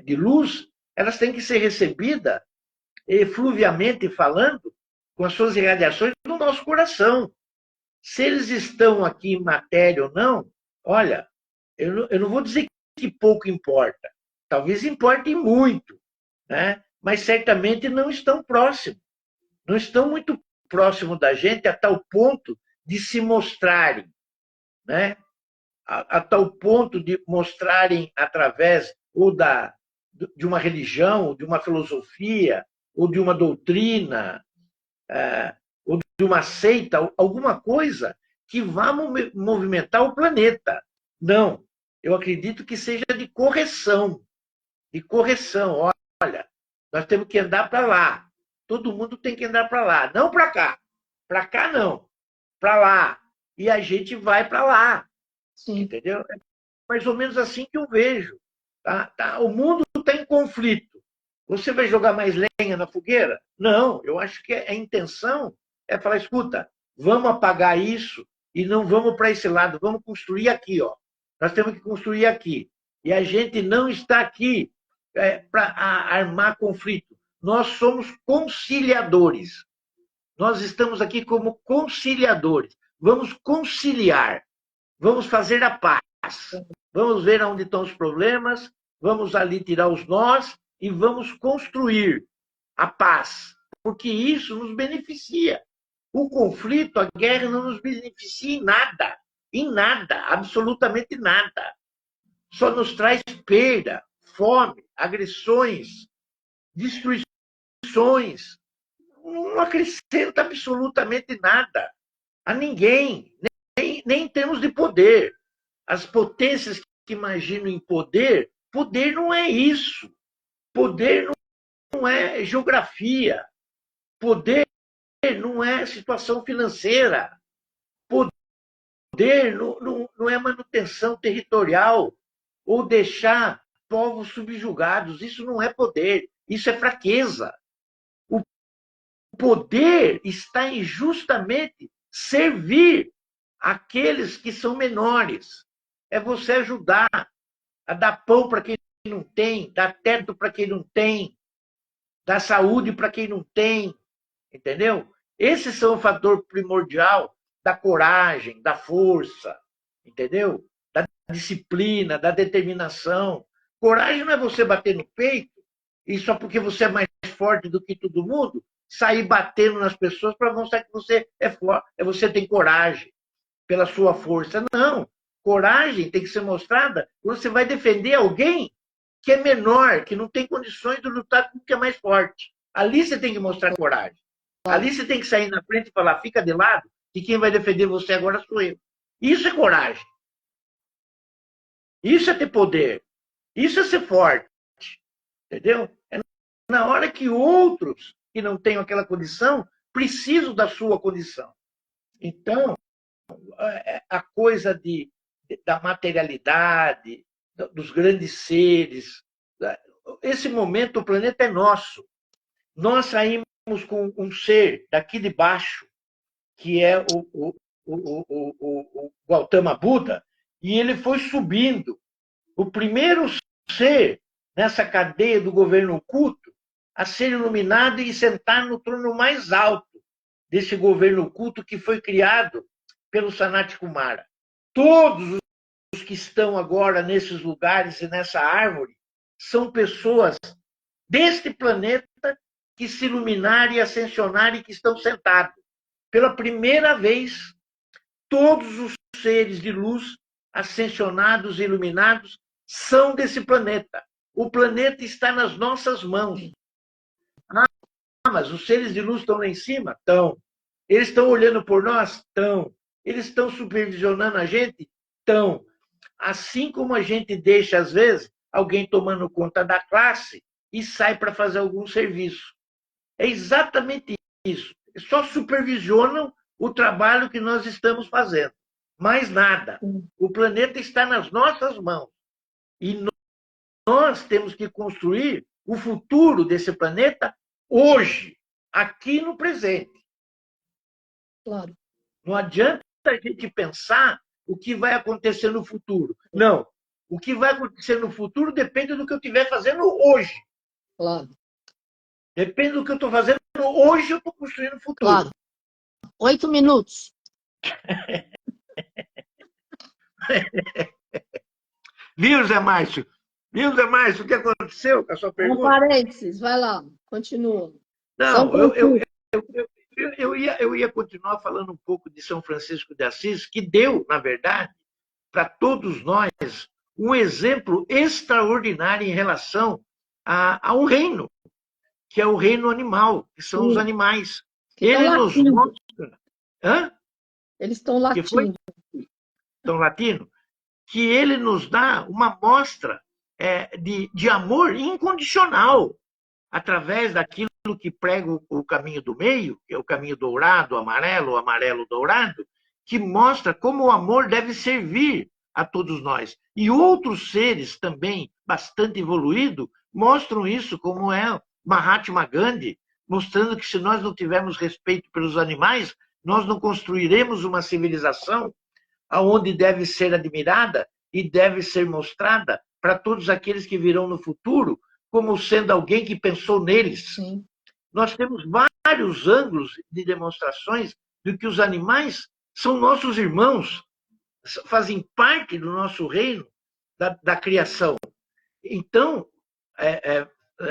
de luz, elas têm que ser recebidas, fluviamente falando, com as suas irradiações no nosso coração. Se eles estão aqui em matéria ou não, olha, eu não vou dizer que pouco importa. Talvez importe muito, né? Mas certamente não estão próximos. Não estão muito próximos da gente a tal ponto de se mostrarem, né? A tal ponto de mostrarem através ou de uma religião, de uma filosofia, ou de uma doutrina, ou de uma seita, alguma coisa que vá movimentar o planeta. Não, eu acredito que seja de correção. De correção. Olha, nós temos que andar para lá. Todo mundo tem que andar para lá, não para cá. Para cá não, para lá. E a gente vai para lá. Sim. Entendeu? É mais ou menos assim que eu vejo. Tá? O mundo está em conflito. Você vai jogar mais lenha na fogueira? Não, eu acho que a intenção é falar, escuta, vamos apagar isso e não vamos para esse lado, vamos construir aqui, ó. Nós temos que construir aqui. E a gente não está aqui para armar conflito. Nós somos conciliadores. Nós estamos aqui como conciliadores. Vamos conciliar. Vamos fazer a paz. Vamos ver onde estão os problemas, vamos ali tirar os nós e vamos construir a paz. Porque isso nos beneficia. O conflito, a guerra não nos beneficia em nada, absolutamente nada. Só nos traz perda, fome, agressões, destruições. Não acrescenta absolutamente nada a ninguém, nem em termos de poder. As potências que imaginam em poder, poder não é isso. Poder não é geografia. Poder não é situação financeira. Poder não é manutenção territorial ou deixar povos subjugados. Isso não é poder, isso é fraqueza. O poder está em justamente servir aqueles que são menores. É você ajudar a dar pão para quem não tem, dar teto para quem não tem, dar saúde para quem não tem, entendeu? Esses são o fator primordial da coragem, da força, entendeu? Da disciplina, da determinação. Coragem não é você bater no peito e só porque você é mais forte do que todo mundo, sair batendo nas pessoas para mostrar que você é forte, você tem coragem pela sua força. Não. Coragem tem que ser mostrada quando você vai defender alguém que é menor, que não tem condições de lutar com o que é mais forte. Ali você tem que mostrar coragem. Ali você tem que sair na frente e falar, fica de lado, que quem vai defender você agora sou eu. Isso é coragem. Isso é ter poder. Isso é ser forte. Entendeu? É na hora que outros que não têm aquela condição precisam da sua condição. Então, a coisa da materialidade, dos grandes seres. Esse momento, o planeta é nosso. Nós saímos com um ser daqui de baixo, que é o Gautama Buda, e ele foi subindo. O primeiro ser nessa cadeia do governo oculto a ser iluminado e sentar no trono mais alto desse governo oculto que foi criado pelo Sanat Kumara. Todos os que estão agora nesses lugares e nessa árvore são pessoas deste planeta que se iluminaram e ascensionaram e que estão sentados. Pela primeira vez, todos os seres de luz ascensionados e iluminados são desse planeta. O planeta está nas nossas mãos. Mas os seres de luz estão lá em cima? Estão. Eles estão olhando por nós? Estão. Eles estão supervisionando a gente? Estão. Assim como a gente deixa, às vezes, alguém tomando conta da classe e sai para fazer algum serviço. É exatamente isso. Só supervisionam o trabalho que nós estamos fazendo. Mais nada. O planeta está nas nossas mãos. E nós temos que construir o futuro desse planeta hoje, aqui no presente. Claro. Não adianta a gente pensar o que vai acontecer no futuro. Não. O que vai acontecer no futuro depende do que eu estiver fazendo hoje. Claro. Depende do que eu estou fazendo hoje, eu estou construindo o futuro. Claro. 8 minutos. Viu, Zé Márcio? Viu, Zé Márcio, o que aconteceu com a sua pergunta? Um parênteses, vai lá, continua. Não, eu ia continuar falando um pouco de São Francisco de Assis, que deu, na verdade, para todos nós, um exemplo extraordinário em relação a um reino. que é o reino animal, que são os animais. Ele nos mostra... Hã? Eles estão latindo. Que foi? Estão latindo? Que ele nos dá uma mostra de amor incondicional, através daquilo que prega o caminho do meio, que é o caminho dourado, amarelo, amarelo dourado, que mostra como o amor deve servir a todos nós. E outros seres também, bastante evoluídos, mostram isso, como é Mahatma Gandhi, mostrando que se nós não tivermos respeito pelos animais, nós não construiremos uma civilização aonde deve ser admirada e deve ser mostrada para todos aqueles que virão no futuro, como sendo alguém que pensou neles. Sim. Nós temos vários ângulos de demonstrações de que os animais são nossos irmãos, fazem parte do nosso reino, da criação. Então,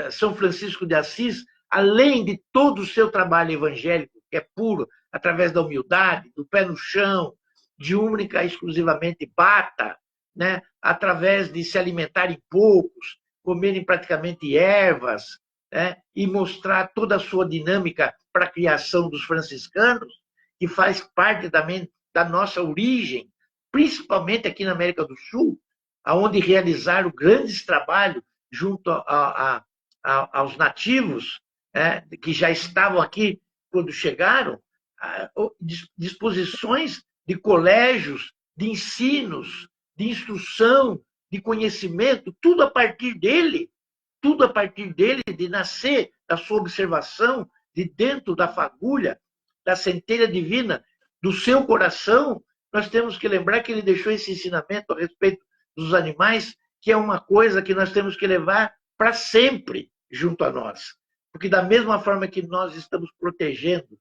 São Francisco de Assis, além de todo o seu trabalho evangélico, que é puro, através da humildade, do pé no chão, de única exclusivamente bata, né? Através de se alimentarem poucos, comerem praticamente ervas, né? E mostrar toda a sua dinâmica para a criação dos franciscanos, que faz parte também da nossa origem, principalmente aqui na América do Sul, onde realizaram grandes trabalhos junto aos nativos, né? Que já estavam aqui quando chegaram, disposições de colégios, de ensinos, de instrução, de conhecimento, tudo a partir dele, de nascer da sua observação, de dentro da fagulha, da centelha divina, do seu coração. Nós temos que lembrar que ele deixou esse ensinamento a respeito dos animais, que é uma coisa que nós temos que levar para sempre junto a nós. Porque da mesma forma que nós estamos protegendo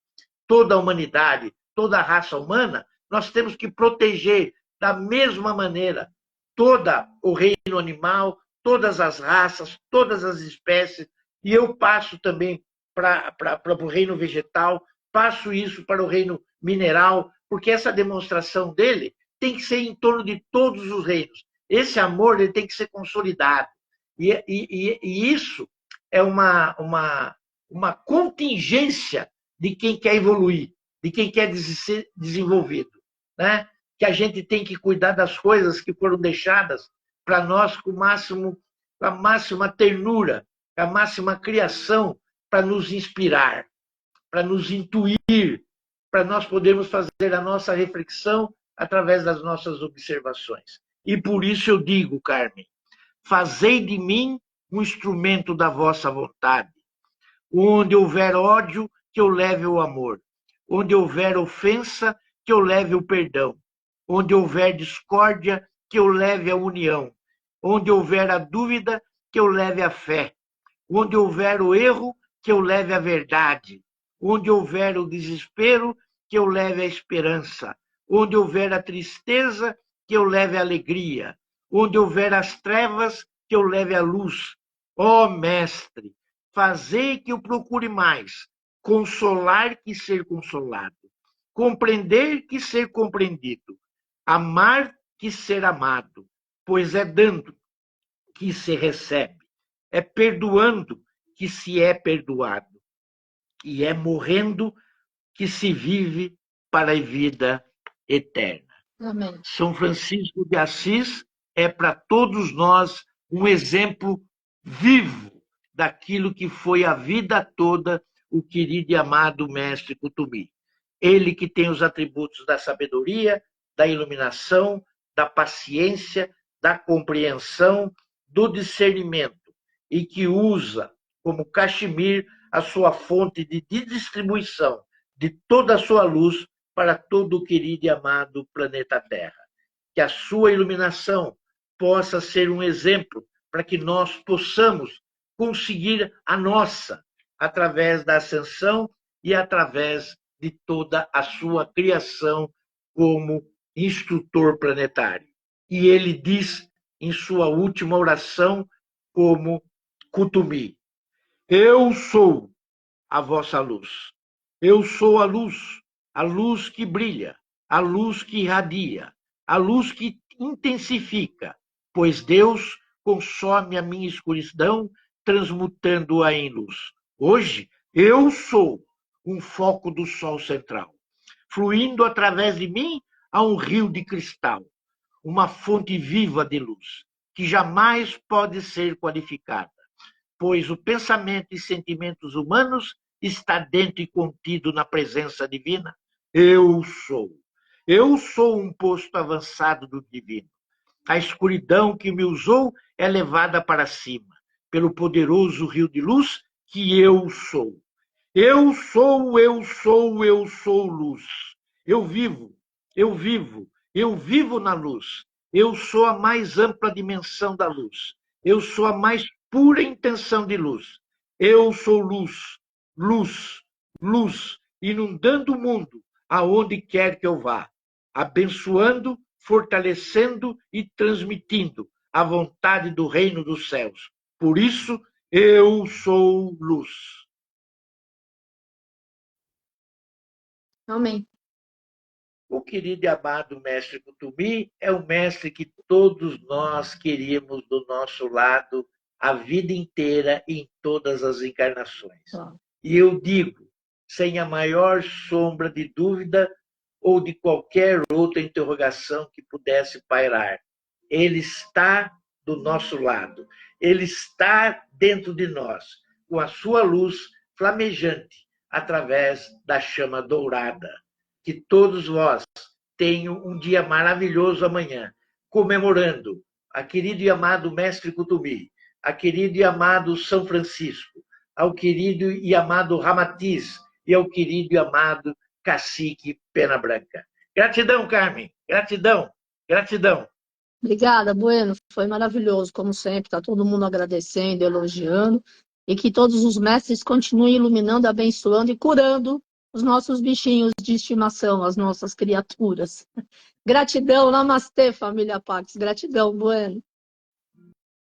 toda a humanidade, toda a raça humana, nós temos que proteger da mesma maneira todo o reino animal, todas as raças, todas as espécies, e eu passo também para o reino vegetal, passo isso para o reino mineral, porque essa demonstração dele tem que ser em torno de todos os reinos. Esse amor ele tem que ser consolidado. E isso é uma contingência de quem quer evoluir, de quem quer ser desenvolvido, né? Que a gente tem que cuidar das coisas que foram deixadas para nós com a máxima ternura, a máxima criação, para nos inspirar, para nos intuir, para nós podermos fazer a nossa reflexão através das nossas observações. E por isso eu digo, Carmen, fazei de mim um instrumento da vossa vontade. Onde houver ódio, que eu leve o amor. Onde houver ofensa, que eu leve o perdão. Onde houver discórdia, que eu leve a união. Onde houver a dúvida, que eu leve a fé. Onde houver o erro, que eu leve a verdade. Onde houver o desespero, que eu leve a esperança. Onde houver a tristeza, que eu leve a alegria. Onde houver as trevas, que eu leve a luz. Ó Mestre, fazei que eu procure mais consolar que ser consolado, compreender que ser compreendido, amar que ser amado, pois é dando que se recebe, é perdoando que se é perdoado, e é morrendo que se vive para a vida eterna. Amém. São Francisco de Assis é para todos nós um exemplo vivo daquilo que foi a vida toda o querido e amado mestre Kutumi. Ele que tem os atributos da sabedoria, da iluminação, da paciência, da compreensão, do discernimento, e que usa como Cachemir a sua fonte de distribuição de toda a sua luz para todo o querido e amado planeta Terra. Que a sua iluminação possa ser um exemplo para que nós possamos conseguir a nossa, através da ascensão e através de toda a sua criação como instrutor planetário. E ele diz em sua última oração, como Kutumi: eu sou a vossa luz. Eu sou a luz que brilha, a luz que irradia, a luz que intensifica, pois Deus consome a minha escuridão, transmutando-a em luz. Hoje, eu sou um foco do sol central. Fluindo através de mim há um rio de cristal, uma fonte viva de luz, que jamais pode ser qualificada, pois o pensamento e sentimentos humanos está dentro e contido na presença divina. Eu sou. Eu sou um posto avançado do divino. A escuridão que me usou é levada para cima, pelo poderoso rio de luz que eu sou. Eu sou, eu sou, eu sou luz. Eu vivo, eu vivo, eu vivo na luz. Eu sou a mais ampla dimensão da luz. Eu sou a mais pura intenção de luz. Eu sou luz, luz, luz, inundando o mundo aonde quer que eu vá, abençoando, fortalecendo e transmitindo a vontade do reino dos céus. Por isso, eu sou luz. Amém. O querido e amado mestre Kutumi é o mestre que todos nós queríamos do nosso lado a vida inteira, em todas as encarnações. E eu digo, sem a maior sombra de dúvida ou de qualquer outra interrogação que pudesse pairar, ele está do nosso lado, ele está dentro de nós, com a sua luz flamejante, através da chama dourada. Que todos vós tenham um dia maravilhoso amanhã, comemorando a querido e amado mestre Kutumi, a querido e amado São Francisco, ao querido e amado Ramatiz e ao querido e amado Cacique Pena Branca. Gratidão, Carmen. Gratidão. Gratidão. Obrigada, Bueno. Foi maravilhoso, como sempre. Está todo mundo agradecendo, elogiando. E que todos os mestres continuem iluminando, abençoando e curando os nossos bichinhos de estimação, as nossas criaturas. Gratidão, namastê, família Pax. Gratidão, Bueno.